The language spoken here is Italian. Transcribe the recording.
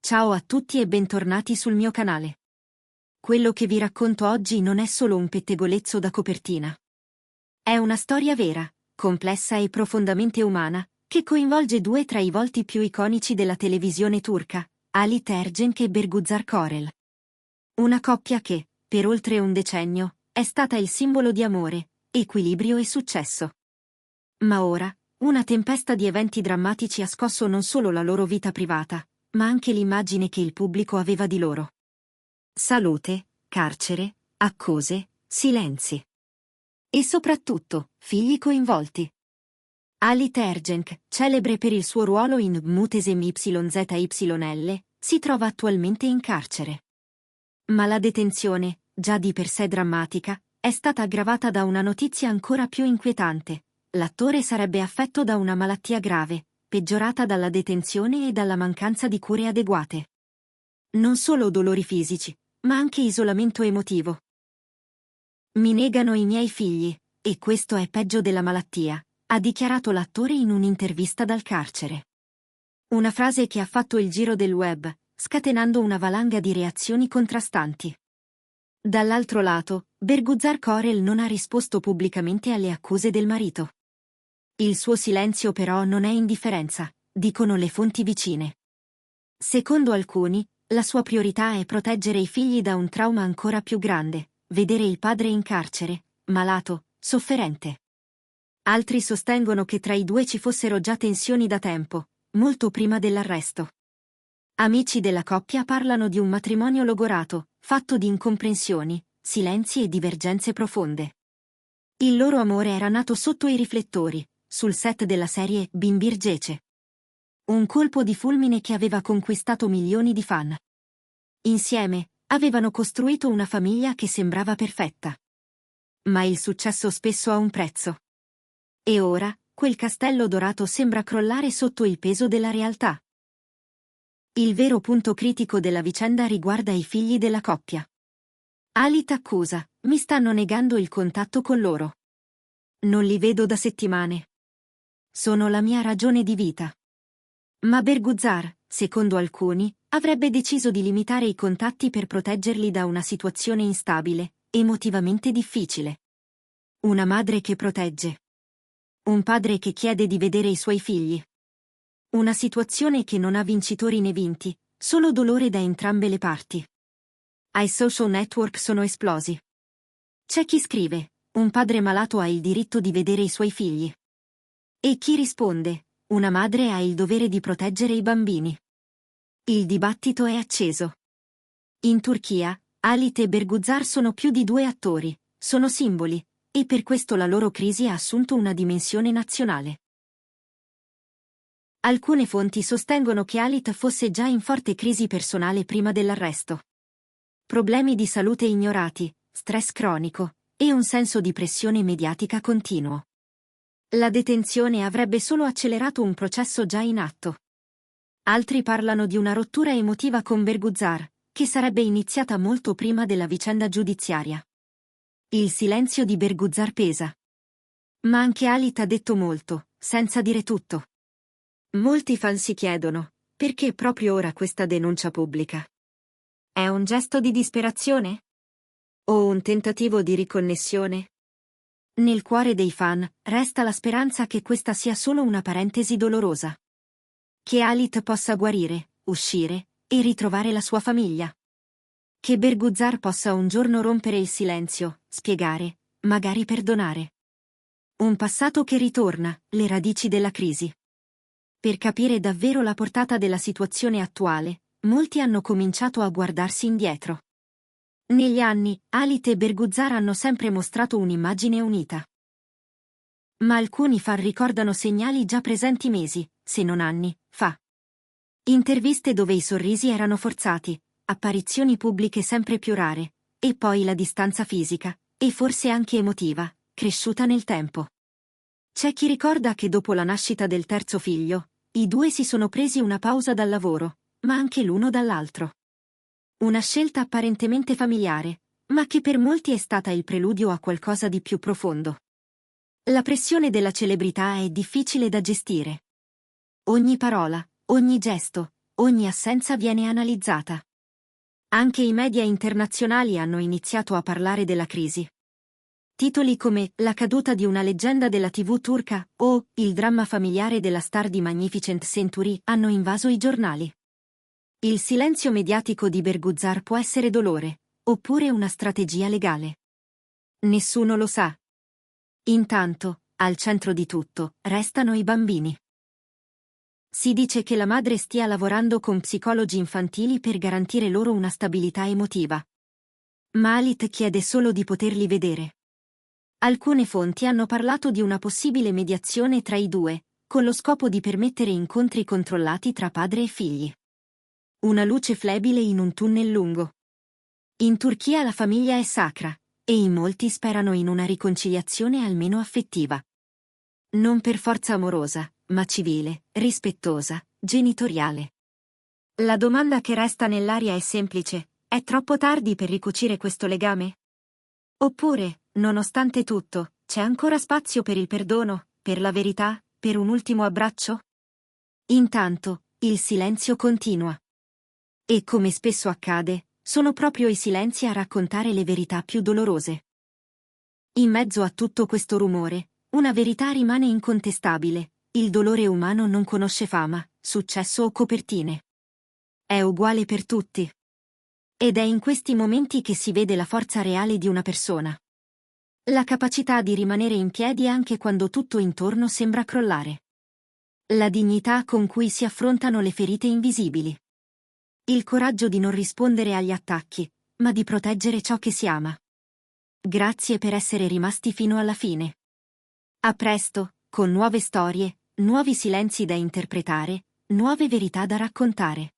Ciao a tutti e bentornati sul mio canale. Quello che vi racconto oggi non è solo un pettegolezzo da copertina. È una storia vera, complessa e profondamente umana, che coinvolge due tra i volti più iconici della televisione turca, Halit Ergenç e Bergüzar Korel. Una coppia che, per oltre un decennio, è stata il simbolo di amore, equilibrio e successo. Ma ora, una tempesta di eventi drammatici ha scosso non solo la loro vita privata, ma anche l'immagine che il pubblico aveva di loro. Salute, carcere, accuse, silenzi. E soprattutto, figli coinvolti. Halit Ergenç, celebre per il suo ruolo in Muhteşem YZYL, si trova attualmente in carcere. Ma la detenzione, già di per sé drammatica, è stata aggravata da una notizia ancora più inquietante. L'attore sarebbe affetto da una malattia grave, peggiorata dalla detenzione e dalla mancanza di cure adeguate. Non solo dolori fisici, ma anche isolamento emotivo. Mi negano i miei figli, e questo è peggio della malattia, ha dichiarato l'attore in un'intervista dal carcere. Una frase che ha fatto il giro del web, scatenando una valanga di reazioni contrastanti. Dall'altro lato, Bergüzar Korel non ha risposto pubblicamente alle accuse del marito. Il suo silenzio però non è indifferenza, dicono le fonti vicine. Secondo alcuni, la sua priorità è proteggere i figli da un trauma ancora più grande, vedere il padre in carcere, malato, sofferente. Altri sostengono che tra i due ci fossero già tensioni da tempo, molto prima dell'arresto. Amici della coppia parlano di un matrimonio logorato, fatto di incomprensioni, silenzi e divergenze profonde. Il loro amore era nato sotto i riflettori, sul set della serie Binbir Gece. Un colpo di fulmine che aveva conquistato milioni di fan. Insieme, avevano costruito una famiglia che sembrava perfetta. Ma il successo spesso ha un prezzo. E ora, quel castello dorato sembra crollare sotto il peso della realtà. Il vero punto critico della vicenda riguarda i figli della coppia. Halit accusa: mi stanno negando il contatto con loro. Non li vedo da settimane. Sono la mia ragione di vita. Ma Bergüzar, secondo alcuni, avrebbe deciso di limitare i contatti per proteggerli da una situazione instabile, emotivamente difficile. Una madre che protegge. Un padre che chiede di vedere i suoi figli. Una situazione che non ha vincitori né vinti, solo dolore da entrambe le parti. Ai social network sono esplosi. C'è chi scrive: un padre malato ha il diritto di vedere i suoi figli. E chi risponde: una madre ha il dovere di proteggere i bambini. Il dibattito è acceso. In Turchia, Halit e Bergüzar sono più di due attori, sono simboli, e per questo la loro crisi ha assunto una dimensione nazionale. Alcune fonti sostengono che Halit fosse già in forte crisi personale prima dell'arresto. Problemi di salute ignorati, stress cronico, e un senso di pressione mediatica continuo. La detenzione avrebbe solo accelerato un processo già in atto. Altri parlano di una rottura emotiva con Bergüzar, che sarebbe iniziata molto prima della vicenda giudiziaria. Il silenzio di Bergüzar pesa. Ma anche Halit ha detto molto, senza dire tutto. Molti fan si chiedono: perché proprio ora questa denuncia pubblica? È un gesto di disperazione? O un tentativo di riconnessione? Nel cuore dei fan resta la speranza che questa sia solo una parentesi dolorosa. Che Halit possa guarire, uscire, e ritrovare la sua famiglia. Che Bergüzar possa un giorno rompere il silenzio, spiegare, magari perdonare. Un passato che ritorna, le radici della crisi. Per capire davvero la portata della situazione attuale, molti hanno cominciato a guardarsi indietro. Negli anni, Halit e Bergüzar hanno sempre mostrato un'immagine unita. Ma alcuni fan ricordano segnali già presenti mesi, se non anni, fa. Interviste dove i sorrisi erano forzati, apparizioni pubbliche sempre più rare, e poi la distanza fisica, e forse anche emotiva, cresciuta nel tempo. C'è chi ricorda che dopo la nascita del terzo figlio, i due si sono presi una pausa dal lavoro, ma anche l'uno dall'altro. Una scelta apparentemente familiare, ma che per molti è stata il preludio a qualcosa di più profondo. La pressione della celebrità è difficile da gestire. Ogni parola, ogni gesto, ogni assenza viene analizzata. Anche i media internazionali hanno iniziato a parlare della crisi. Titoli come La caduta di una leggenda della TV turca o Il dramma familiare della star di Magnificent Century hanno invaso i giornali. Il silenzio mediatico di Berguzar può essere dolore, oppure una strategia legale. Nessuno lo sa. Intanto, al centro di tutto, restano i bambini. Si dice che la madre stia lavorando con psicologi infantili per garantire loro una stabilità emotiva. Ma Alit chiede solo di poterli vedere. Alcune fonti hanno parlato di una possibile mediazione tra i due, con lo scopo di permettere incontri controllati tra padre e figli. Una luce flebile in un tunnel lungo. In Turchia la famiglia è sacra, e in molti sperano in una riconciliazione almeno affettiva. Non per forza amorosa, ma civile, rispettosa, genitoriale. La domanda che resta nell'aria è semplice: è troppo tardi per ricucire questo legame? Oppure, nonostante tutto, c'è ancora spazio per il perdono, per la verità, per un ultimo abbraccio? Intanto, il silenzio continua. E come spesso accade, sono proprio i silenzi a raccontare le verità più dolorose. In mezzo a tutto questo rumore, una verità rimane incontestabile: il dolore umano non conosce fama, successo o copertine. È uguale per tutti. Ed è in questi momenti che si vede la forza reale di una persona. La capacità di rimanere in piedi anche quando tutto intorno sembra crollare. La dignità con cui si affrontano le ferite invisibili. Il coraggio di non rispondere agli attacchi, ma di proteggere ciò che si ama. Grazie per essere rimasti fino alla fine. A presto, con nuove storie, nuovi silenzi da interpretare, nuove verità da raccontare.